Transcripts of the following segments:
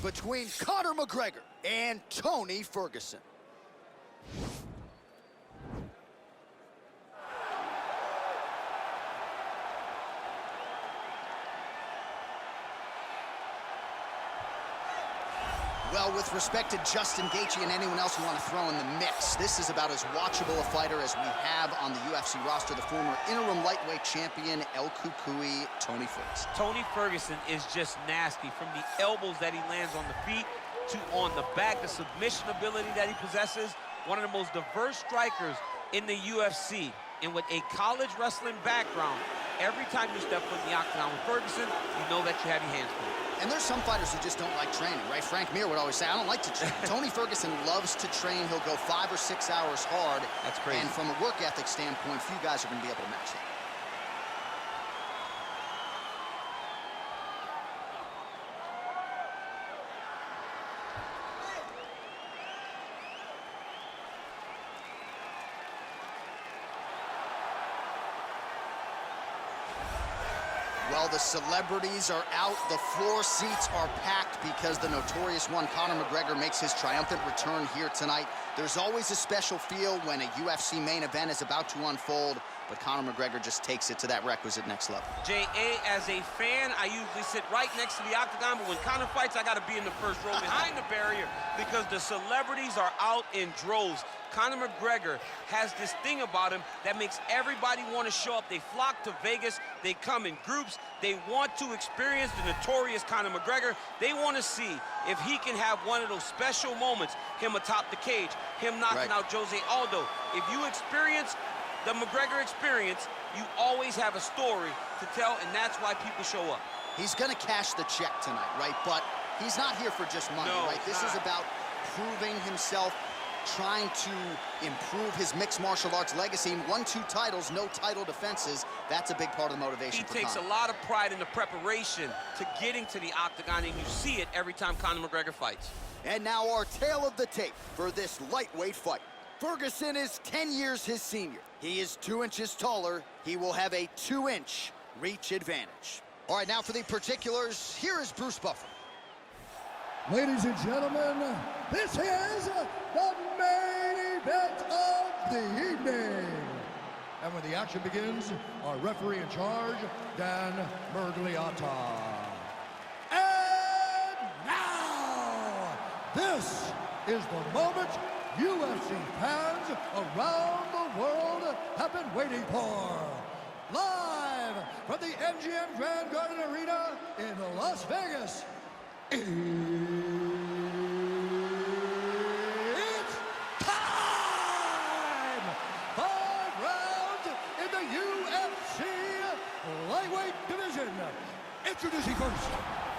between Conor McGregor and Tony Ferguson. Well, with respect to Justin Gaethje and anyone else you want to throw in the mix, this is about as watchable a fighter as we have on the UFC roster, the former interim lightweight champion, El Cucuy, Tony Ferguson. Tony Ferguson is just nasty. From the elbows that he lands on the feet to on the back, the submission ability that he possesses, one of the most diverse strikers in the UFC. And with a college wrestling background, every time you step foot in the octagon with Ferguson, you know that you have your hands full. And there's some fighters who just don't like training, right? Frank Mir would always say, I don't like to train. Tony Ferguson loves to train. He'll go 5 or 6 hours hard. That's crazy. And from a work ethic standpoint, few guys are going to be able to match that. Well, the celebrities are out. The floor seats are packed because the notorious one, Conor McGregor, makes his triumphant return here tonight. There's always a special feel when a UFC main event is about to unfold, but Conor McGregor just takes it to that requisite next level. J.A., as a fan, I usually sit right next to the octagon, but when Conor fights, I got to be in the first row behind the barrier because the celebrities are out in droves. Conor McGregor has this thing about him that makes everybody want to show up. They flock to Vegas. They come in groups. They want to experience the notorious Conor McGregor. They want to see if he can have one of those special moments, him atop the cage, him knocking out Jose Aldo. If you experience the McGregor experience, you always have a story to tell, and that's why people show up. He's going to cash the check tonight, right? But he's not here for just money, right? This is about proving himself, trying to improve his mixed martial arts legacy. 1-2 titles, no title defenses. That's a big part of the motivation for Conor. He takes a lot of pride in the preparation to getting to the octagon, and you see it every time Conor McGregor fights. And now our tale of the tape for this lightweight fight. Ferguson is 10 years his senior. He is 2 inches taller. He will have a 2-inch reach advantage. All right, now for the particulars, here is Bruce Buffer. Ladies and gentlemen, this is the main event of the evening. And when the action begins, our referee in charge, Dan Mergliata. And now, this is the moment UFC fans around the world have been waiting for. Live from the MGM Grand Garden Arena in Las Vegas. It's time! 5 rounds in the UFC lightweight division. Introducing first,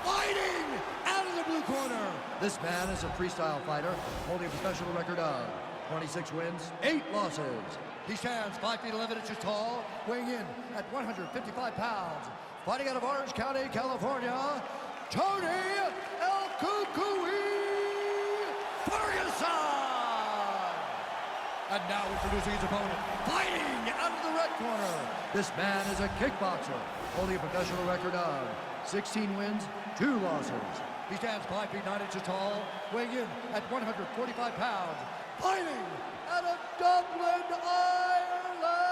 fighting out of the blue corner. This man is a freestyle fighter holding a professional record of 26 wins, 8 losses. He stands 5 feet 11 inches tall, weighing in at 155 pounds. Fighting out of Orange County, California, Tony El Cucuy Ferguson! And now introducing his opponent, fighting out of the red corner. This man is a kickboxer, holding a professional record of 16 wins, 2 losses. He stands 5 feet 9 inches tall, weighing in at 145 pounds. Fighting out of Dublin, Ireland!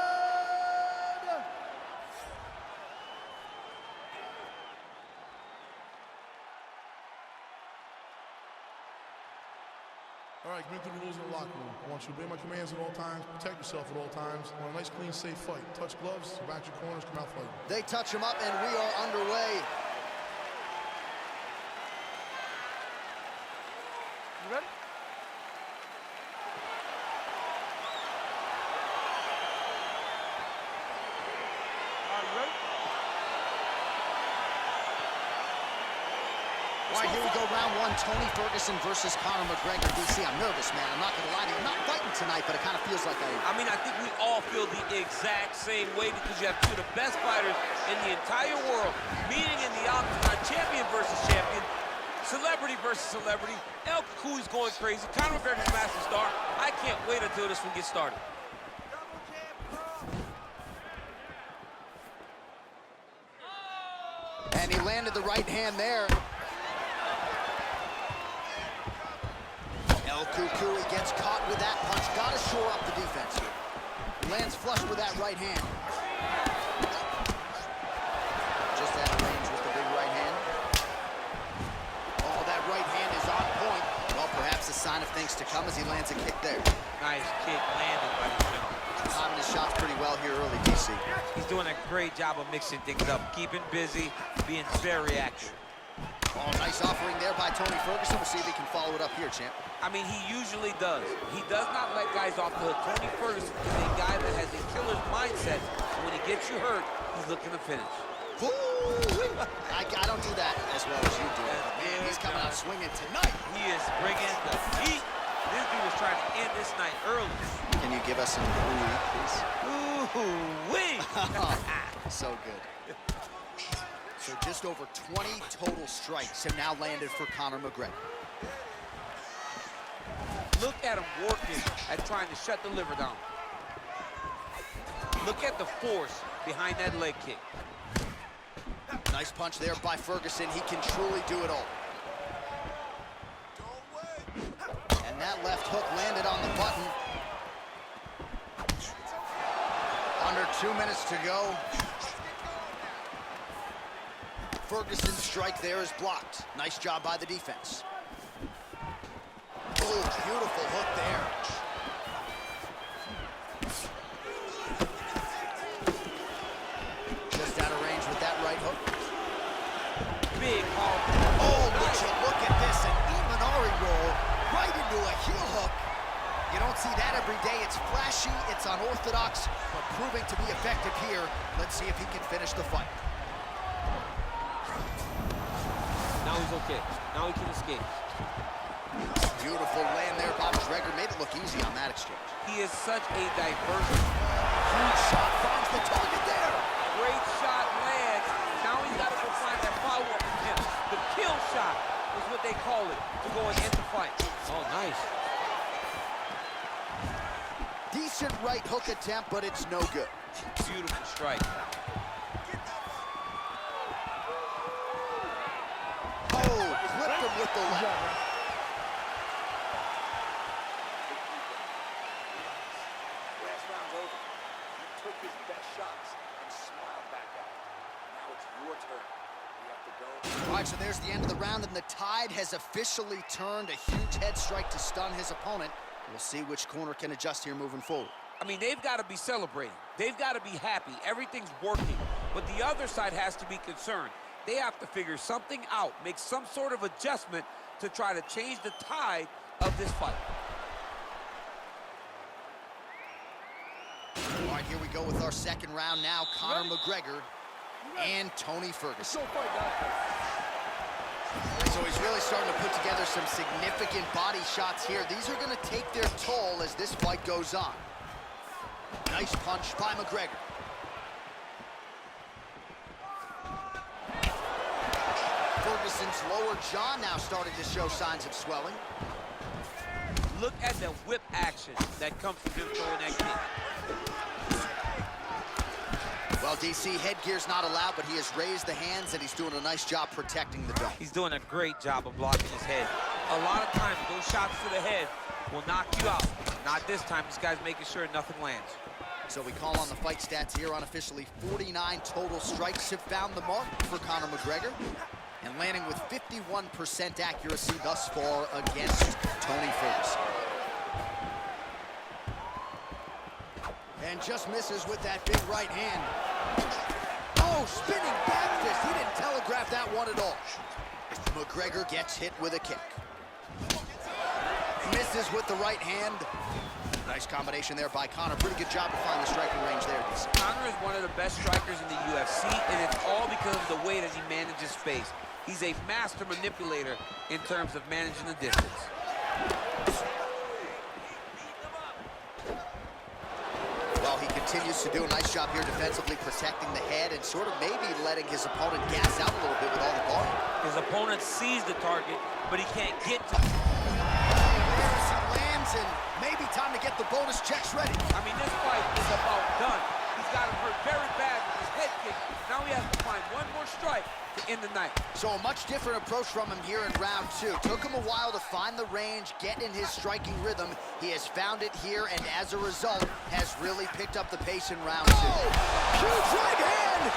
All right, commit to the rules in the locker room. I want you to obey my commands at all times, protect yourself at all times. I want a nice, clean, safe fight. Touch gloves, back your corners, come out fighting. They touch him up, and we are underway. You ready? All right, here we go, round 1, Tony Ferguson versus Conor McGregor. DC, I'm nervous, man. I'm not going to lie to you. I'm not fighting tonight, but it kind of feels like I mean, I think we all feel the exact same way because you have 2 of the best fighters in the entire world meeting in the octagon, champion versus champion, celebrity versus celebrity. El Cucuy's going crazy. Conor McGregor's a master star. I can't wait until this one gets started. And he landed the right hand there. Gets caught with that punch. Got to shore up the defense here. Lands flush with that right hand. Just out of range with the big right hand. Oh, that right hand is on point. Well, perhaps a sign of things to come as he lands a kick there. Nice kick landed by the gentleman. Timing his shots pretty well here early, DC. He's doing a great job of mixing things up, keeping busy, being very active. Oh, nice offering there by Tony Ferguson. We'll see if he can follow it up here, champ. I mean, he usually does. He does not let guys off the hook. Tony Ferguson is a guy that has a killer's mindset. When he gets you hurt, he's looking to finish. I don't do that as well as you do. Man, he's coming out swinging tonight. He is bringing the heat. This dude is trying to end this night early. Can you give us some ooh-wee, please? Ooh-wee! So good. So just over 20 total strikes have now landed for Conor McGregor. Look at him working at trying to shut the liver down. Look at the force behind that leg kick. Nice punch there by Ferguson. He can truly do it all. And that left hook landed on the button. Under 2 minutes to go. Ferguson's strike there is blocked. Nice job by the defense. Oh, beautiful hook there. Just out of range with that right hook. Big ball. Oh, would you look at this, an Imanari roll right into a heel hook. You don't see that every day. It's flashy, it's unorthodox, but proving to be effective here. Let's see if he can finish the fight. Now he's okay. Now he can escape. Beautiful land there by McGregor. Made it look easy on that exchange. He is such a diverse. Huge shot finds the target there. Great shot lands. Now he's got to go find that follow-up attempt. The kill shot is what they call it to go and end the fight. Oh, nice. Decent right hook attempt, but it's no good. Beautiful strike. Oh, clipped him with the left. Last round's over. He took his best shots and smiled back at it. Now it's your turn. You have to go. All right, so there's the end of the round, and the tide has officially turned. A huge head strike to stun his opponent. We'll see which corner can adjust here moving forward. I mean, they've got to be celebrating. They've got to be happy. Everything's working. But the other side has to be concerned. They have to figure something out, make some sort of adjustment to try to change the tide of this fight. All right, here we go with our second round now. Conor McGregor and Tony Ferguson. So he's really starting to put together some significant body shots here. These are going to take their toll as this fight goes on. Nice punch by McGregor. Ferguson's lower jaw now starting to show signs of swelling. Look at the whip action that comes from him throwing that kick. Well, DC, headgear's not allowed, but he has raised the hands, and he's doing a nice job protecting the dome. He's doing a great job of blocking his head. A lot of times, those shots to the head will knock you out. Not this time. This guy's making sure nothing lands. So we call on the fight stats here. Unofficially, 49 total strikes have found the mark for Conor McGregor, and landing with 51% accuracy thus far against Tony Ferguson. And just misses with that big right hand. Oh, spinning back fist. He didn't telegraph that one at all. McGregor gets hit with a kick. Misses with the right hand. Nice combination there by Conor. Pretty good job to find the striking range there. Conor is one of the best strikers in the UFC, and it's all because of the way that he manages space. He's a master manipulator in terms of managing the distance. Well, he continues to do a nice job here defensively, protecting the head and sort of maybe letting his opponent gas out a little bit with all the volume. His opponent sees the target, but he can't get to it. There's he lands, and maybe time to get the bonus checks ready. I mean, this fight is about done. He's got him hurt very bad with his head kick. Now he has to find one more strike to end the night. So a much different approach from him here in round 2. Took him a while to find the range, get in his striking rhythm. He has found it here, and as a result, has really picked up the pace in round 2. Huge right hand!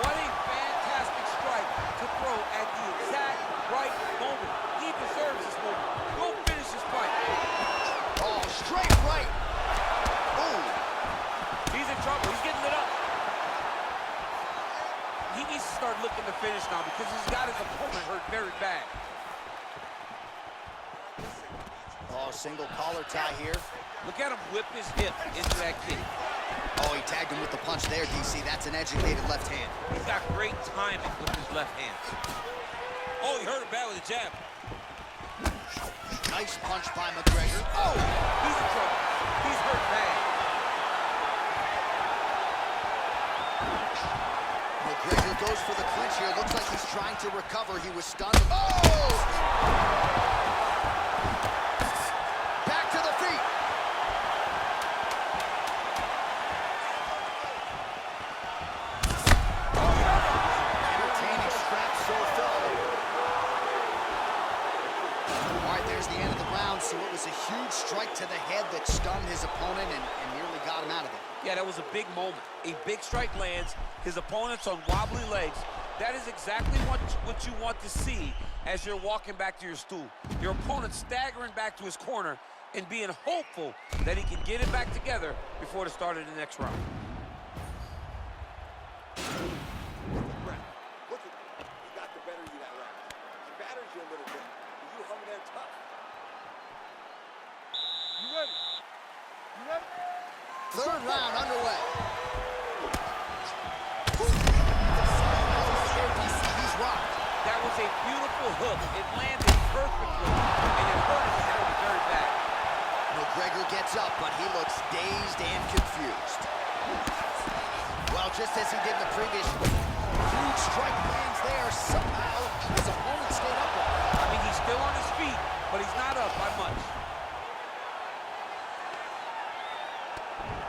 What a fantastic strike to throw at the exact right moment. He deserves this moment. Go finish this fight. Oh, straight right. Ooh. He's in trouble. He's getting lit up. He needs to start looking to finish now because he's got his opponent hurt very bad. Oh, single collar tie here. Look at him whip his hip into that kick. Oh, he tagged him with the punch there, DC. That's an educated left hand. He's got great timing with his left hand. Oh, he hurt him bad with a jab. Nice punch by McGregor. Oh, he's in trouble. He's hurt bad. McGregor goes for the clinch here. Looks like he's trying to recover. He was stunned. Oh! Back to the feet. Entertaining scrap so far. All right, there's the end of the round. So it was a huge strike to the head that stunned his opponent and nearly got him out of it. Yeah, that was a big moment. A big strike lands. His opponent's on wobbly legs. That is exactly what you want to see as you're walking back to your stool. Your opponent staggering back to his corner and being hopeful that he can get it back together before the start of the next round. Look at him. He got the better of you that round. He battered you a little bit, but you hung there tough. You ready? You ready? Third round underway. He's rocked. That was a beautiful hook. It landed perfectly, and it hurt his body very bad. McGregor gets up, but he looks dazed and confused. Well, just as he did in the previous, huge strike lands there. Somehow, his opponent stayed up. I mean, he's still on his feet, but he's not up by much.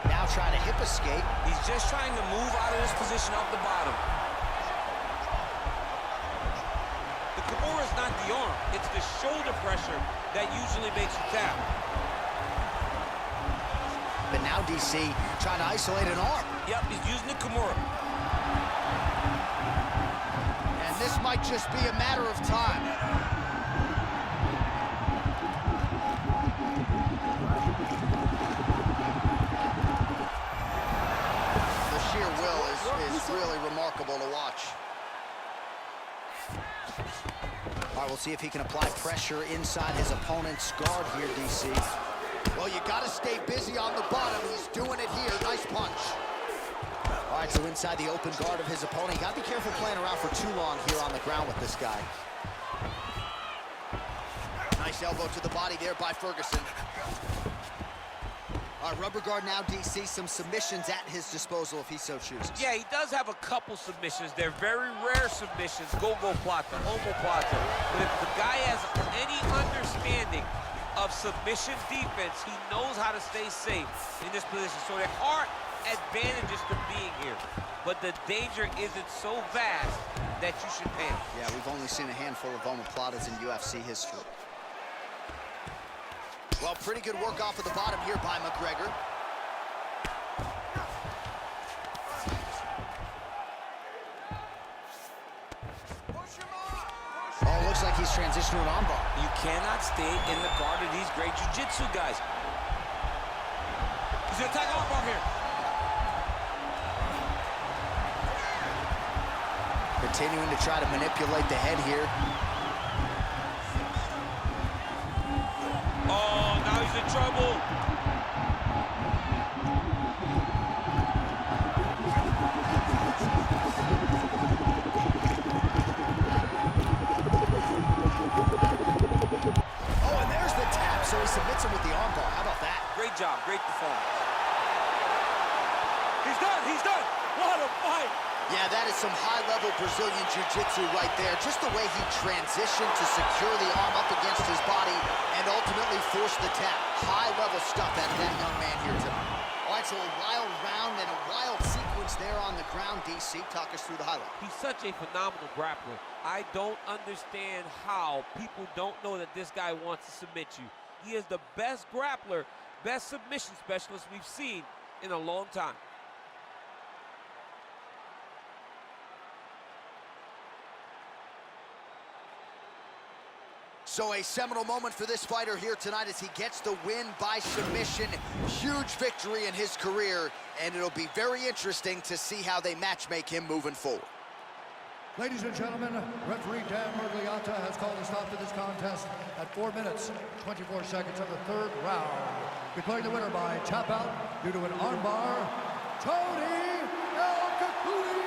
Now trying to hip escape. He's just trying to move out of this position off the bottom. The Kimura is not the arm. It's the shoulder pressure that usually makes you tap. But now DC trying to isolate an arm. Yep, he's using the Kimura. And this might just be a matter of time. The sheer will is really remarkable to watch. All right, we'll see if he can apply pressure inside his opponent's guard here, DC. Well, you got to stay busy on the bottom. He's doing it here. Nice punch. All right, so inside the open guard of his opponent. You got to be careful playing around for too long here on the ground with this guy. Nice elbow to the body there by Ferguson. All right, rubber guard now, DC. Some submissions at his disposal if he so chooses. Yeah, he does have a couple submissions. They're very rare submissions. Go-go plata, omoplata. But if the guy has any understanding of submission defense, he knows how to stay safe in this position. So there are advantages to being here, but the danger isn't so vast that you should panic. Yeah, we've only seen a handful of omoplatas in UFC history. Well, pretty good work off of the bottom here by McGregor. Oh, looks like he's transitioned to an armbar. You cannot stay in the guard of these great jiu-jitsu guys. He's gonna attack armbar here. Continuing to try to manipulate the head here. Oh, now he's in trouble. Oh, and there's the tap, so he submits him with the armbar. How about that? Great job, great performance. He's done, he's done. What a fight. Yeah, that is some high-level Brazilian jiu-jitsu right there. Just the way he transitioned to secure the arm up against his body and ultimately force the tap. High-level stuff out of that young man here tonight. All right, right, so a wild round and a wild sequence there on the ground. DC, talk us through the highlight. He's such a phenomenal grappler. I don't understand how people don't know that this guy wants to submit you. He is the best grappler, best submission specialist we've seen in a long time. So a seminal moment for this fighter here tonight as he gets the win by submission. Huge victory in his career, and it'll be very interesting to see how they match-make him moving forward. Ladies and gentlemen, referee Dan Mergliata has called a stop to this contest at 4 minutes, 24 seconds of the third round. Declaring the winner by tap out due to an armbar, Tony El Cacuti.